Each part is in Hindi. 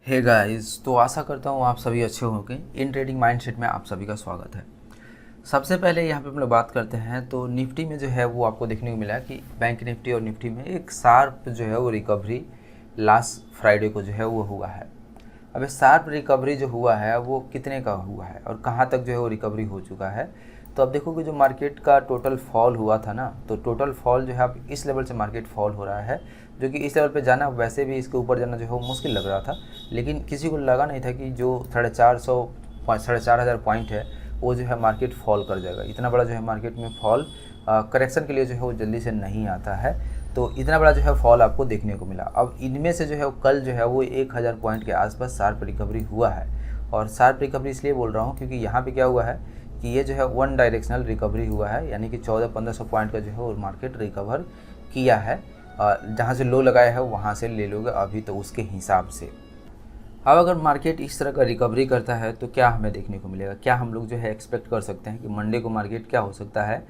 हे गाइस, तो आशा करता हूँ आप सभी अच्छे होंगे। इन ट्रेडिंग माइंडसेट में आप सभी का स्वागत है। सबसे पहले यहाँ पे हम लोग बात करते हैं तो निफ्टी में जो है वो आपको देखने को मिला कि बैंक निफ्टी और निफ्टी में एक शार्प जो है वो रिकवरी लास्ट फ्राइडे को जो है वो हुआ है। अब ये शार्प रिकवरी जो हुआ है वो कितने का हुआ है और कहाँ तक जो है वो रिकवरी हो चुका है। तो अब देखो कि जो मार्केट का टोटल फॉल हुआ था ना, तो टोटल फॉल जो है अब इस लेवल से मार्केट फॉल हो रहा है, जो कि इस लेवल पे जाना वैसे भी इसके ऊपर जाना जो है वो मुश्किल लग रहा था। लेकिन किसी को लगा नहीं था कि जो 4,500 पॉइंट है वो जो है मार्केट फॉल कर जाएगा। इतना बड़ा जो है मार्केट में फॉल करेक्शन के लिए जो है वो जल्दी से नहीं आता है। तो इतना बड़ा जो है फॉल आपको देखने को मिला। अब इनमें से जो है कल जो है वो 1,000 पॉइंट के आसपास शार्प रिकवरी हुआ है। और शार्प रिकवरी इसलिए बोल रहा हूँ क्योंकि यहाँ पे क्या हुआ है कि ये जो है वन डायरेक्शनल रिकवरी हुआ है, यानी कि 1400-1500 पॉइंट का जो है वो मार्केट रिकवर किया है। जहाँ से लो लगाया है वहाँ से ले लोगे अभी तो उसके हिसाब से। अब अगर मार्केट इस तरह का रिकवरी करता है तो क्या हमें देखने को मिलेगा, क्या हम लोग जो है एक्सपेक्ट कर सकते हैं कि मंडे को मार्केट क्या हो सकता है।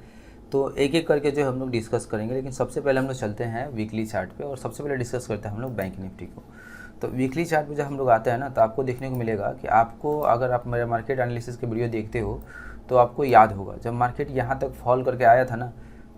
तो एक एक करके जो हम लोग डिस्कस करेंगे, लेकिन सबसे पहले हम लोग चलते हैं वीकली चार्ट पे और सबसे पहले डिस्कस करते हैं हम लोग बैंक निफ्टी को। तो वीकली चार्ट पे जब हम लोग आते हैं ना, तो आपको देखने को मिलेगा कि आपको, अगर आप मेरे मार्केट एनालिसिस के वीडियो देखते हो तो आपको याद होगा जब मार्केट यहाँ तक फॉल करके आया था ना,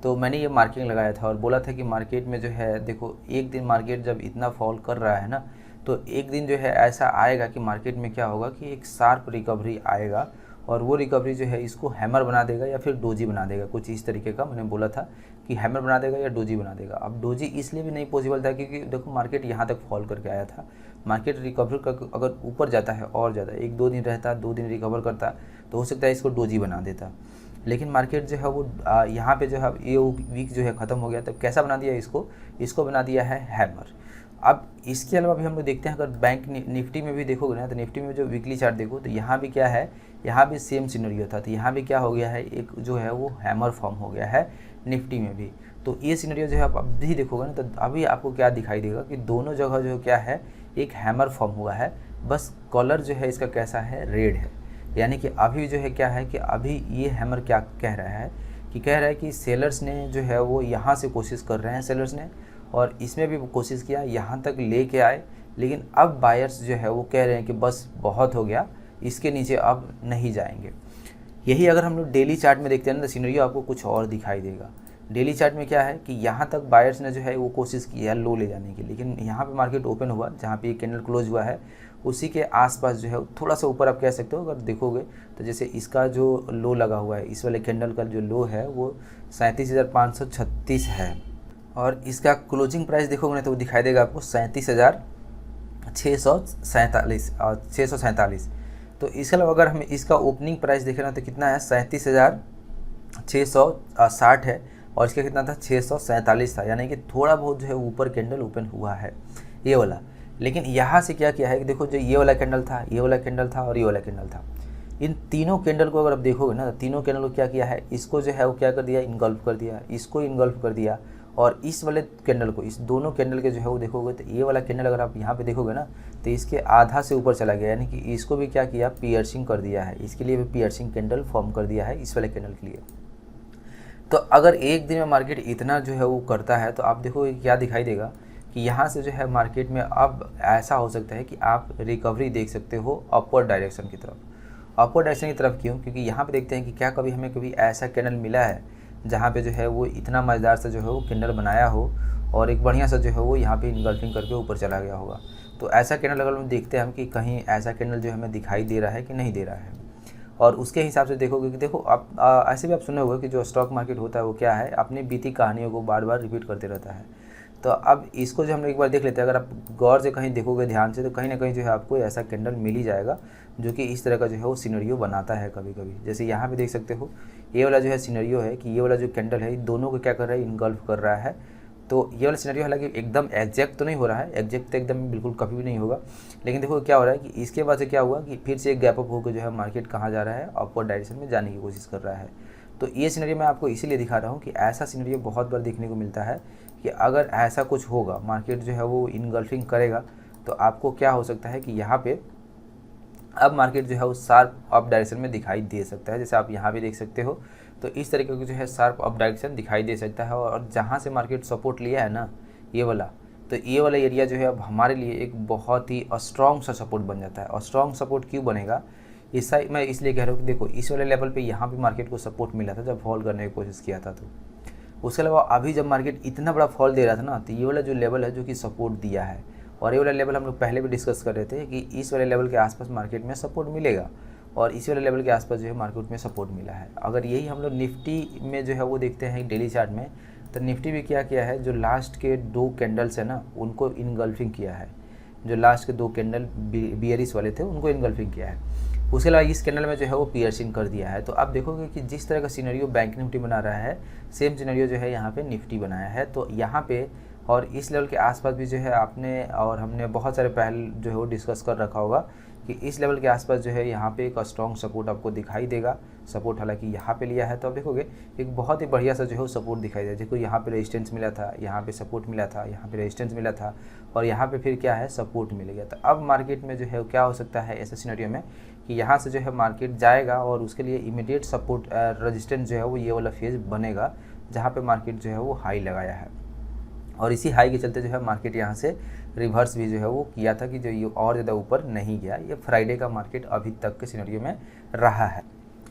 तो मैंने ये मार्किंग लगाया था और बोला था कि मार्केट में जो है देखो, एक दिन मार्केट जब इतना फॉल कर रहा है ना, तो एक दिन जो है ऐसा आएगा कि मार्केट में क्या होगा कि एक शार्प रिकवरी आएगा और वो रिकवरी जो है इसको हैमर बना देगा या फिर डोजी बना देगा। कुछ इस तरीके का मैंने बोला था कि हैमर बना देगा या डोजी बना देगा। अब डोजी इसलिए भी नहीं पॉसिबल था क्योंकि देखो मार्केट यहाँ तक फॉल करके आया था। मार्केट रिकवर कर अगर ऊपर जाता है और ज़्यादा, 1-2 दिन रहता, 2 दिन रिकवर करता, तो हो सकता है इसको डोजी बना देता। लेकिन मार्केट जो है वो यहाँ पे जो है ये वीक जो है ख़त्म हो गया, तब कैसा बना दिया इसको बना दिया है हैमर। अब इसके अलावा भी हम लोग देखते हैं, अगर बैंक निफ्टी में भी देखोगे ना, तो निफ्टी में जो वीकली चार्ट देखो तो यहाँ भी क्या है, यहाँ भी सेम सिनेरियो था। तो यहाँ भी क्या हो गया है, एक जो है वो हैमर फॉर्म हो गया है निफ्टी में भी। तो ये सिनेरियो जो है आप अभी देखोगे ना, तो अभी आपको क्या दिखाई देगा कि दोनों जगह जो क्या है, एक हैमर फॉर्म हुआ है। बस कलर जो है इसका कैसा है, रेड है। यानी कि अभी जो है क्या है कि अभी ये हैमर क्या कह रहा है कि कह रहा है कि सेलर्स ने जो है वो यहाँ से कोशिश कर रहे हैं सेलर्स ने, और इसमें भी कोशिश किया, यहाँ तक लेके आए, लेकिन अब बायर्स जो है वो कह रहे हैं कि बस बहुत हो गया, इसके नीचे अब नहीं जाएंगे। यही अगर हम लोग डेली चार्ट में देखते हैं ना, तो सिनेरियो आपको कुछ और दिखाई देगा। डेली चार्ट में क्या है कि यहाँ तक बायर्स ने जो है वो कोशिश की है लो ले जाने की, लेकिन यहाँ पे मार्केट ओपन हुआ, जहाँ पे ये कैंडल क्लोज हुआ है उसी के आसपास जो है थोड़ा सा ऊपर आप कह सकते हो। अगर देखोगे तो जैसे इसका जो लो लगा हुआ है, इस वाले कैंडल का जो लो है वो 37,536 है, और इसका क्लोजिंग प्राइस देखोगे ना तो वो दिखाई देगा आपको 37,647। तो इसके अलावा अगर हम इसका ओपनिंग प्राइस देखें ना, तो कितना है, 37,660 है, और इसका कितना था, 647 था। यानी कि थोड़ा बहुत जो है ऊपर कैंडल ओपन हुआ है ये वाला। लेकिन यहाँ से क्या किया है कि देखो, जो ये वाला कैंडल था, ये वाला कैंडल था और ये वाला कैंडल था, इन तीनों कैंडल को अगर आप देखोगे ना, तो तीनों कैंडल को क्या किया है, इसको जो है वो क्या कर दिया, इनगल्फ कर दिया, इसको इनगल्फ कर दिया, और इस वाले कैंडल को, इस दोनों कैंडल के जो है वो देखोगे तो ये वाला कैंडल अगर आप यहाँ पे देखोगे ना, तो इसके आधा से ऊपर चला गया। यानी कि इसको भी क्या किया, पियर्सिंग कर दिया है, इसके लिए भी पियर्सिंग कैंडल फॉर्म कर दिया है इस वाले कैंडल के लिए। तो अगर एक दिन में मार्केट इतना जो है वो करता है, तो आप देखो क्या दिखाई देगा कि यहाँ से जो है मार्केट में अब ऐसा हो सकता है कि आप रिकवरी देख सकते हो अपवर्ड डायरेक्शन की तरफ। अपवर्ड डायरेक्शन की तरफ क्यों, क्योंकि यहाँ पे देखते हैं कि क्या कभी हमें कभी ऐसा कैंडल मिला है जहाँ पे जो है वो इतना मज़ेदार सा जो है वो कैंडल बनाया हो और एक बढ़िया सा जो है वो यहाँ पे इनगल्फिंग करके ऊपर चला गया होगा। तो ऐसा कैंडल अगर हम देखते हैं हम कि कहीं ऐसा कैंडल जो हमें दिखाई दे रहा है कि नहीं दे रहा है, और उसके हिसाब से देखोगे कि देखो आप ऐसे भी आप सुने होंगे कि जो स्टॉक मार्केट होता है वो क्या है, अपनी बीती कहानियों को बार बार रिपीट करते रहता है। तो अब इसको जो हम लोग एक बार देख लेते हैं, अगर आप गौर से कहीं देखोगे ध्यान से, तो कहीं ना कहीं जो है आपको ऐसा कैंडल मिल ही जाएगा जो कि इस तरह का जो है वो सिनेरियो बनाता है कभी कभी। जैसे यहाँ पे देख सकते हो, ये वाला जो है सिनेरियो है कि ये वाला जो कैंडल है दोनों को क्या कर रहा है, इनगल्फ कर रहा है। तो ये वाला सिनेरियो हालांकि एकदम एग्जैक्ट तो नहीं हो रहा है, एग्जैक्ट तो एकदम बिल्कुल कभी भी नहीं होगा, लेकिन देखो क्या हो रहा है कि इसके बाद से क्या हुआ कि फिर से एक गैप अप होकर जो है मार्केट कहाँ जा रहा है, अपवर्ड डायरेक्शन में जाने की कोशिश कर रहा है। तो ये सिनेरियो मैं आपको इसीलिए दिखा रहा हूँ कि ऐसा सिनेरियो बहुत बार देखने को मिलता है कि अगर ऐसा कुछ होगा, मार्केट जो है वो इनगल्फिंग करेगा, तो आपको क्या हो सकता है कि यहाँ पे अब मार्केट जो है वो शार्प अप डायरेक्शन में दिखाई दे सकता है। जैसे आप यहाँ भी देख सकते हो, तो इस तरीके का जो है शार्प अप डायरेक्शन दिखाई दे सकता है। और जहाँ से मार्केट सपोर्ट लिया है ना, ये वाला, तो ये वाला एरिया जो है अब हमारे लिए एक बहुत ही स्ट्रॉन्ग सा सपोर्ट बन जाता है। और स्ट्रॉन्ग सपोर्ट क्यों बनेगा, इस साइड मैं इसलिए कह रहा हूँ कि देखो इस वाले लेवल पे यहाँ पे मार्केट को सपोर्ट मिला था जब फॉल करने की कोशिश किया था। तो उसके अलावा अभी जब मार्केट इतना बड़ा फॉल दे रहा था ना, तो ये वाला जो लेवल है जो कि सपोर्ट दिया है, और ये वाला लेवल हम लोग पहले भी डिस्कस कर रहे थे कि इस वाले लेवल के आसपास मार्केट में सपोर्ट मिलेगा, और इसी वाले लेवल के आसपास जो है मार्केट में सपोर्ट मिला है। अगर यही हम लोग निफ्टी में जो है वो देखते हैं डेली चार्ट में, तो निफ्टी भी क्या किया है, जो लास्ट के 2 कैंडल्स है ना उनको इनगल्फिंग किया है। जो लास्ट के 2 कैंडल बियरिश वाले थे उनको इनगल्फिंग किया है। उसके अलावा इस कैंडल में जो है वो पियर्सिंग कर दिया है। तो आप देखोगे कि जिस तरह का सिनेरियो बैंक निफ्टी बना रहा है, सेम सिनेरियो जो है यहाँ पे निफ्टी बनाया है। तो यहाँ पे और इस लेवल के आसपास भी जो है आपने और हमने बहुत सारे पहले जो है वो डिस्कस कर रखा होगा कि इस लेवल के आसपास जो है यहाँ पे एक स्ट्रॉन्ग सपोर्ट आपको दिखाई देगा। सपोर्ट हालांकि यहाँ पे लिया है, तो आप देखोगे एक बहुत ही बढ़िया सा जो है सपोर्ट दिखाई देगा। देखो यहाँ पे रेजिस्टेंस मिला था, यहाँ पे सपोर्ट मिला था, यहाँ पे रेजिस्टेंस मिला था, और यहाँ पे फिर क्या है सपोर्ट मिल गया। तो अब मार्केट में जो है क्या हो सकता है ऐसे सिनेरियो में कि यहाँ से जो है मार्केट जाएगा और उसके लिए इमीडिएट सपोर्ट रेजिस्टेंस जो है वो ये वाला फेज बनेगा जहाँ पे मार्केट जो है वो हाई लगाया है। और इसी हाई के चलते जो है मार्केट यहाँ से रिवर्स भी जो है वो किया था कि जो ये और ज़्यादा ऊपर नहीं गया। ये फ्राइडे का मार्केट अभी तक के सिनेरियो में रहा है।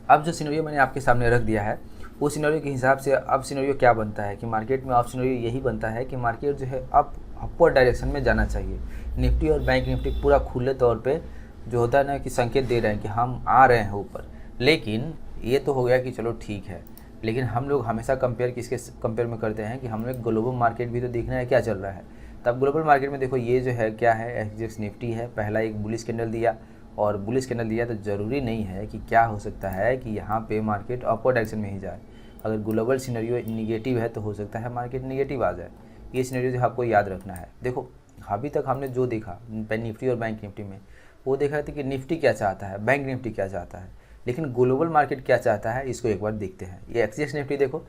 अब जो सिनेरियो मैंने आपके सामने रख दिया है उस सिनेरियो के हिसाब से अब सिनेरियो क्या बनता है कि मार्केट में अब सिनेरियो यही बनता है कि मार्केट जो है अब अपवर्ड डायरेक्शन में जाना चाहिए। निफ्टी और बैंक निफ्टी पूरा खुले तौर पे जो होता है ना कि संकेत दे रहे हैं कि हम आ रहे हैं ऊपर। लेकिन ये तो हो गया कि चलो ठीक है, लेकिन हम लोग हमेशा कंपेयर किसके कंपेयर में करते हैं कि हम लोग ग्लोबल मार्केट भी तो देखना है क्या चल रहा है। तब ग्लोबल मार्केट में देखो ये जो है क्या है, एसजीएक्स निफ्टी है, पहला एक बुलिश कैंडल दिया, और बुलिश कैंडल दिया तो ज़रूरी नहीं है कि क्या हो सकता है कि यहाँ पे मार्केट अपवर्ड डायरेक्शन में ही जाए। अगर ग्लोबल सिनेरियो निगेटिव है तो हो सकता है मार्केट निगेटिव आ जाए। ये सिनेरियो जो आपको याद रखना है। देखो अभी तक हमने जो देखा निफ्टी और बैंक निफ्टी में, वो देखा था कि निफ्टी क्या चाहता है, बैंक निफ्टी क्या चाहता है, लेकिन ग्लोबल मार्केट क्या चाहता है इसको एक बार देखते हैं। ये एसजीएक्स निफ्टी देखो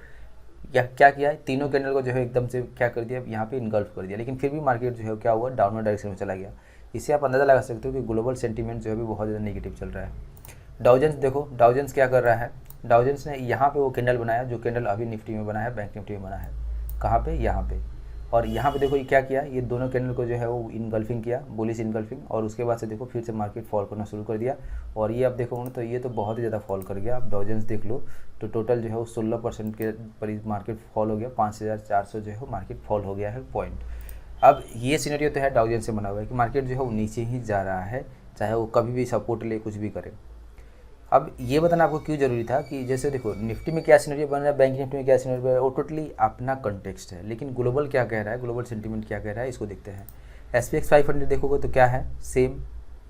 क्या किया है, तीनों कैंडल को जो है एकदम से क्या कर दिया, यहाँ पे इनगल्फ कर दिया, लेकिन फिर भी मार्केट जो है क्या हुआ, डाउनवर्ड डायरेक्शन में चला गया। इससे आप अंदाज़ा लगा सकते हो कि ग्लोबल सेंटीमेंट जो है भी बहुत ज़्यादा नेगेटिव चल रहा है। डाउजेंस देखो, डाउजेंस क्या कर रहा है, डाउजेंस ने यहाँ पे वो कैंडल बनाया जो कैंडल अभी निफ्टी में बना है, बैंक निफ्टी में बना है। कहाँ पे, यहाँ पे। और यहाँ पे देखो ये क्या किया, ये दोनों कैंडल को जो है वो इनगल्फिंग किया, बुलिश इनगल्फिंग, और उसके बाद से देखो फिर से मार्केट फॉल करना शुरू कर दिया। और ये आप देखोगे तो ये तो बहुत ही ज़्यादा फॉल कर गया। आप डाउजेंस देख लो तो टोटल जो है वो 16% के करीब मार्केट फॉल हो गया, 5400 जो है मार्केट फॉल हो गया है पॉइंट। अब ये सिनेरियो तो है डाउजेंस से बना हुआ है कि मार्केट जो है वो नीचे ही जा रहा है, चाहे वो कभी भी सपोर्ट ले, कुछ भी करे। अब ये बताना आपको क्यों ज़रूरी था कि जैसे देखो निफ्टी में क्या सिनेरियो बन रहा है, बैंक निफ्टी में क्या सिनेरियो बन रहा है, वो टोटली अपना कंटेक्स्ट है। लेकिन ग्लोबल क्या कह रहा है, ग्लोबल सेंटीमेंट क्या कह रहा है, इसको देखते हैं। SPX 500 देखोगे तो क्या है, सेम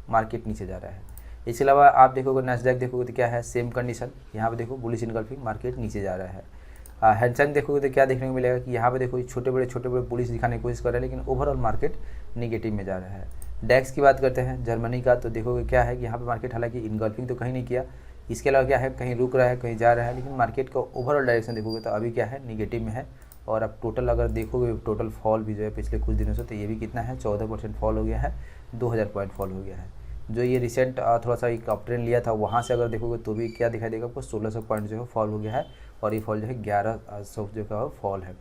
मार्केट नीचे जा रहा है। इसके अलावा आप देखोगे नैस्डैक देखोगे तो क्या है, सेम कंडीशन, यहाँ पे देखो बुलिश इनगल्फिंग, मार्केट नीचे जा रहा है। हैंसेंग देखोगे तो क्या देखने को मिलेगा कि यहाँ पे देखो छोटे बड़े बुलिश दिखाने की कोशिश कर रहे हैं, लेकिन ओवरऑल मार्केट निगेटिव में जा रहा है। डैक्स की बात करते हैं जर्मनी का, तो देखोगे क्या है कि यहाँ पे मार्केट हालांकि इनगल्फिंग तो कहीं नहीं किया, इसके अलावा क्या है कहीं रुक रहा है कहीं जा रहा है, लेकिन मार्केट का ओवरऑल डायरेक्शन देखोगे तो अभी क्या है, निगेटिव में है। और अब टोटल अगर देखोगे टोटल फॉल भी जो है पिछले कुछ दिनों से, तो ये भी कितना है, 14% फॉल हो गया है, 2000 पॉइंट फॉल हो गया है। जो ये रिसेंट थोड़ा सा एक अप ट्रेंड लिया था वहाँ से अगर देखोगे तो भी क्या दिखाई देगा आपको, 1600 पॉइंट जो है फॉल हो गया है, और ये फॉल जो है 1100 जो का फॉल है।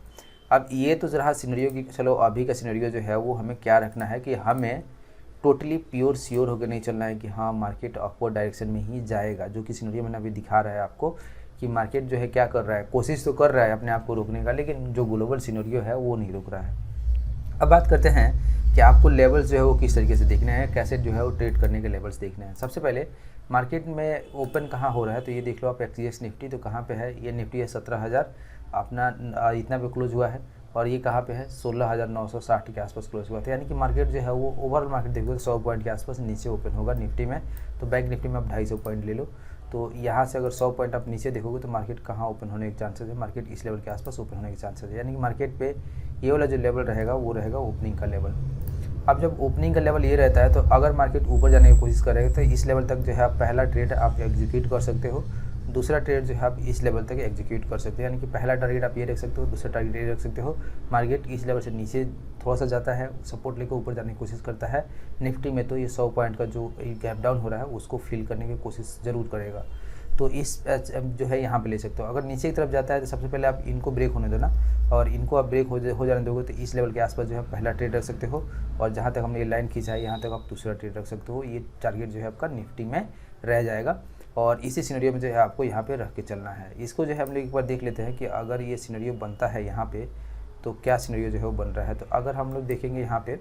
अब ये तो रहा सिनेरियो की, चलो अभी का सिनेरियो जो है वो हमें क्या रखना है कि हमें टोटली प्योर श्योर होकर नहीं चलना है कि हाँ मार्केट अपवर्ड डायरेक्शन में ही जाएगा, जो कि सिनेरियो मैंने अभी दिखा रहा है आपको कि मार्केट जो है क्या कर रहा है, कोशिश तो कर रहा है अपने आप को रोकने का, लेकिन जो ग्लोबल सिनेरियो है वो नहीं रुक रहा है। अब बात करते हैं कि आपको लेवल्स जो है वो किस तरीके से देखने हैं, कैसे जो है वो ट्रेड करने के लेवल्स देखने हैं। सबसे पहले मार्केट में ओपन कहाँ हो रहा है, तो ये देख लो आप SGX निफ्टी तो कहाँ पे है, ये निफ्टी है 17,000 अपना इतना पे क्लोज हुआ है, और ये कहाँ पे है 16,960 के आसपास क्लोज हुआ था। यानी कि मार्केट जो है वो ओवरऑल मार्केट देखोगे तो 100 पॉइंट के आसपास नीचे ओपन होगा निफ्टी में। तो बैंक निफ्टी में आप 250 पॉइंट ले लो, तो यहाँ से अगर 100 पॉइंट आप नीचे देखोगे तो मार्केट कहाँ ओपन होने के चांसेस है, मार्केट इस लेवल के आसपास ओपन होने के चांसेस है। यानी कि मार्केट पे ये वाला जो लेवल रहेगा वो रहेगा ओपनिंग का लेवल। अब जब ओपनिंग का लेवल ये रहता है तो अगर मार्केट ऊपर जाने की कोशिश करेगा तो इस लेवल तक जो है आप पहला ट्रेड आप एग्जीक्यूट कर सकते हो, दूसरा ट्रेड जो है आप इस लेवल तक एग्जीक्यूट कर सकते हो। यानी कि पहला टारगेट आप ये रख सकते हो, दूसरा टारगेट ये रख सकते हो। मार्केट इस लेवल से नीचे थोड़ा सा जाता है, सपोर्ट लेकर ऊपर जाने की कोशिश करता है। निफ्टी में तो ये 100 पॉइंट का जो गैप डाउन हो रहा है उसको फिल करने की कोशिश ज़रूर करेगा। तो इस जो है यहाँ पे ले सकते हो। अगर नीचे की तरफ जाता है तो सबसे पहले आप इनको ब्रेक होने देना, और इनको आप ब्रेक हो जाने दोगे तो इस लेवल के आसपास जो है पहला ट्रेड रख सकते हो, और जहाँ तक हमने ये लाइन खींचा है यहाँ तक आप दूसरा ट्रेड रख सकते हो। ये टारगेट जो है आपका निफ्टी में रह जाएगा, और इसी सिनेरियो में जो है आपको यहाँ पे रख के चलना है। इसको जो है हम लोग एक बार देख लेते हैं कि अगर ये सिनेरियो बनता है यहाँ पे तो क्या सिनेरियो जो है वो बन रहा है। तो अगर हम लोग देखेंगे यहाँ पे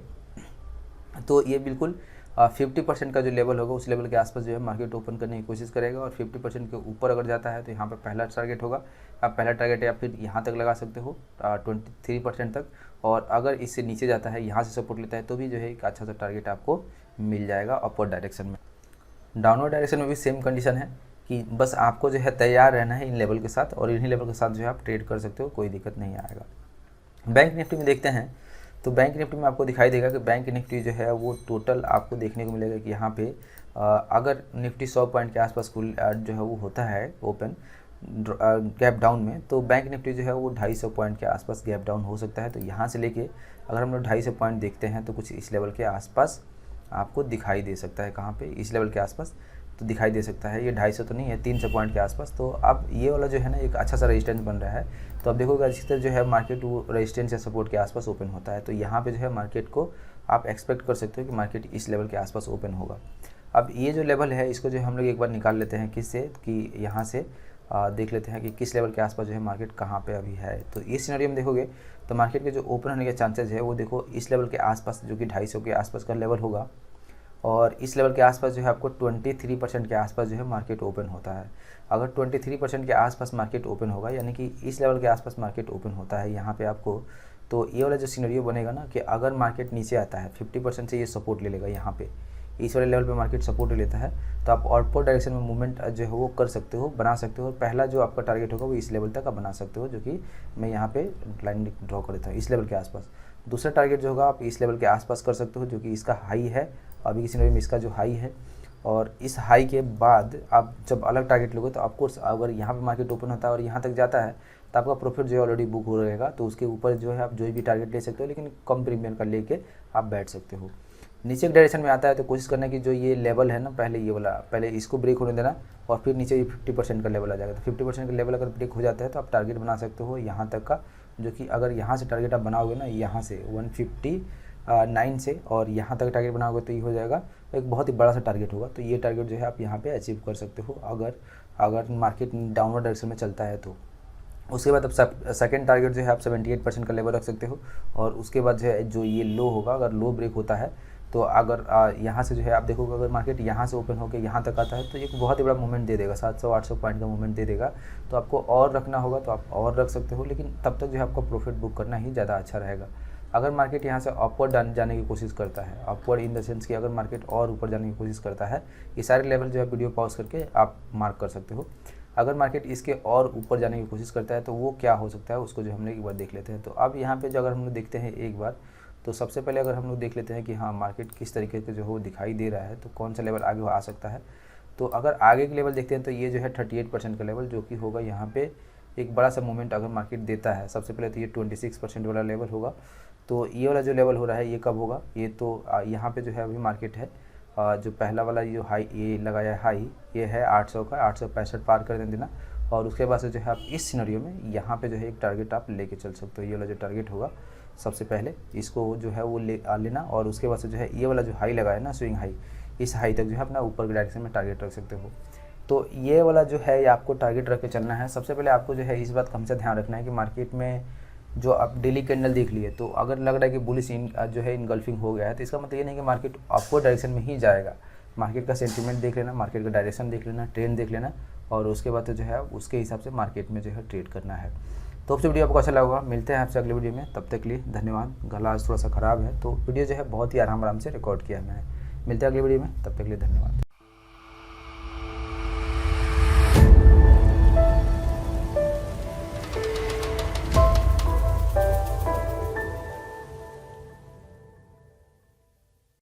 तो ये बिल्कुल 50% का जो लेवल होगा उस लेवल के आसपास जो है मार्केट ओपन करने की कोशिश करेगा, और 50% के ऊपर अगर जाता है तो यहाँ पे पहला टारगेट होगा। आप पहला टारगेट या फिर यहाँ तक लगा सकते हो 23% तक, और अगर इससे नीचे जाता है यहाँ से सपोर्ट लेता है तो भी जो है एक अच्छा सा टारगेट आपको मिल जाएगा अपवर्ड डायरेक्शन में। डाउनवर्ड डायरेक्शन में भी सेम कंडीशन है कि बस आपको जो है तैयार रहना है इन लेवल के साथ, और इन्हीं लेवल के साथ जो है आप ट्रेड कर सकते हो, कोई दिक्कत नहीं आएगा। बैंक निफ्टी में देखते हैं तो बैंक निफ्टी में आपको दिखाई देगा कि बैंक निफ्टी जो है वो टोटल आपको देखने को मिलेगा कि यहाँ पे अगर निफ्टी 100 पॉइंट के आसपास जो है वो होता है ओपन गैप डाउन में, तो बैंक निफ्टी जो है वो 250 पॉइंट के आसपास गैप डाउन हो सकता है। तो यहाँ से लेके अगर हम लोग 250 पॉइंट देखते हैं तो कुछ इस लेवल के आसपास आपको दिखाई दे सकता है। कहाँ पे? इस लेवल के आसपास तो दिखाई दे सकता है। ये 250 तो नहीं है, 300 पॉइंट के आसपास। तो अब ये वाला जो है ना एक अच्छा सा रेजिस्टेंस बन रहा है। तो अब देखोगे इसी तरह जो है मार्केट वो रेजिस्टेंस या सपोर्ट के आसपास ओपन होता है, तो यहाँ पे जो है मार्केट को आप एक्सपेक्ट कर सकते हो कि मार्केट इस लेवल के आसपास ओपन होगा। अब ये जो लेवल है इसको जो हम लोग एक बार निकाल लेते हैं किससे, कि यहाँ से देख लेते हैं कि किस लेवल के आसपास जो है मार्केट कहाँ पे अभी है। तो इस सिनेरियो में देखोगे तो मार्केट के जो ओपन होने के चांसेस है वो देखो इस लेवल के आसपास जो कि 250 के आसपास का लेवल होगा, और इस लेवल के आसपास जो है आपको 23% के आसपास जो है मार्केट ओपन होता है। अगर 23% के आसपास मार्केट ओपन होगा, यानी कि इस लेवल के आसपास मार्केट ओपन होता है यहाँ पे आपको, तो ये वाला जो सिनेरियो बनेगा ना कि अगर मार्केट नीचे आता है 50% से ये सपोर्ट ले लेगा, यहाँ पे इस वाले लेवल पे मार्केट सपोर्ट लेता है, तो आप आउटवर्ड डायरेक्शन में मूवमेंट जो है वो कर सकते हो, बना सकते हो। पहला जो आपका टारगेट होगा वो इस लेवल तक आप बना सकते हो, जो कि मैं यहाँ पे लाइन ड्रॉ कर देता हूँ इस लेवल के आसपास। दूसरा टारगेट जो होगा आप इस लेवल के आसपास कर सकते हो, जो कि इसका हाई है अभी की सिनेरियो में, इसका जो हाई है। और इस हाई के बाद आप जब अलग टारगेट लोगे तो आपको अगर यहाँ पे मार्केट ओपन होता है और यहाँ तक जाता है तो आपका प्रॉफिट जो है ऑलरेडी बुक हो रहेगा। तो उसके ऊपर जो है आप जो भी टारगेट ले सकते हो, लेकिन कम प्रीमियम का लेके आप बैठ सकते हो। नीचे के डायरेक्शन में आता है तो कोशिश करना कि जो ये लेवल है ना, पहले ये वाला, पहले इसको ब्रेक होने देना, और फिर नीचे ये 50% का लेवल आ जाएगा। तो 50% का लेवल अगर ब्रेक हो जाता है तो आप टारगेट बना सकते हो यहाँ तक का, जो कि अगर यहाँ से टारगेट आप बनाओगे ना, यहाँ से 159 से और यहाँ तक टारगेट बनाओगे तो ये हो जाएगा एक बहुत ही बड़ा सा टारगेट होगा। तो ये टारगेट जो है आप यहाँ पे अचीव कर सकते हो अगर मार्केट डाउनवर्ड डायरेक्शन में चलता है तो। उसके बाद अब सेकंड टारगेट जो है आप 78% का लेवल रख सकते हो, और उसके बाद जो है जो ये लो होगा, अगर लो ब्रेक होता है तो अगर यहाँ से जो है आप देखोगे अगर मार्केट यहाँ से ओपन होकर यहाँ तक आता है तो एक बहुत ही बड़ा मूवमेंट दे देगा, 700-800 पॉइंट का मूवमेंट दे देगा। तो आपको और रखना होगा तो आप और रख सकते हो, लेकिन तब तक जो है आपका प्रॉफिट बुक करना ही ज़्यादा अच्छा रहेगा। अगर मार्केट यहाँ से अपवर्ड जाने की कोशिश करता है, अपवर्ड इन द सेंस कि अगर मार्केट और ऊपर जाने की कोशिश करता है, ये सारे लेवल जो है वीडियो पॉज करके आप मार्क कर सकते हो। अगर मार्केट इसके और ऊपर जाने की कोशिश करता है तो वो क्या हो सकता है उसको जो हम लोग एक बार देख लेते हैं। तो अब यहाँ पे जो अगर हम लोग देखते हैं एक बार, तो सबसे पहले अगर हम लोग देख लेते हैं कि हाँ मार्केट किस तरीके से जो है वो दिखाई दे रहा है, तो कौन सा लेवल आगे आ सकता है। तो अगर आगे के लेवल देखते हैं तो ये जो है 38% का लेवल, जो कि होगा यहाँ पे एक बड़ा सा मूवमेंट अगर मार्केट देता है। सबसे पहले तो ये 26% वाला लेवल होगा। तो ये वाला जो लेवल हो रहा है ये कब होगा, ये तो यहाँ पे जो है अभी मार्केट है जो पहला वाला जो हाई ये लगाया है, हाई ये है 800 का, 865 पार कर देना। और उसके बाद से जो है आप इस सिनेरियो में यहाँ पे जो है एक टारगेट आप लेके चल सकते हो। ये वाला जो टारगेट होगा सबसे पहले इसको जो है वो लेना, और उसके बाद से जो है ये वाला जो हाई लगाया ना, स्विंग हाई, इस हाई तक जो है अपना ऊपर के डायरेक्शन में टारगेट रख सकते हो। तो ये वाला जो है आपको टारगेट रख के चलना है। सबसे पहले आपको जो है इस बात का हमेशा ध्यान रखना है कि मार्केट में जो आप डेली कैंडल देख लिए, तो अगर लग रहा है कि बुलिश जो है इनगल्फिंग हो गया है, तो इसका मतलब ये नहीं कि मार्केट अपवर्ड डायरेक्शन में ही जाएगा। मार्केट का सेंटीमेंट देख लेना, मार्केट का डायरेक्शन देख लेना, ट्रेंड देख लेना, और उसके बाद तो जो है उसके हिसाब से मार्केट में जो है ट्रेड करना है। तो आपसे वीडियो आपको अच्छा लगा होगा। मिलते हैं आपसे अगले वीडियो में, तब तक के लिए धन्यवाद। गला आज थोड़ा सा ख़राब है तो वीडियो जो है बहुत ही आराम से रिकॉर्ड किया है मैंने। मिलते हैं अगले वीडियो में, तब तक के लिए धन्यवाद।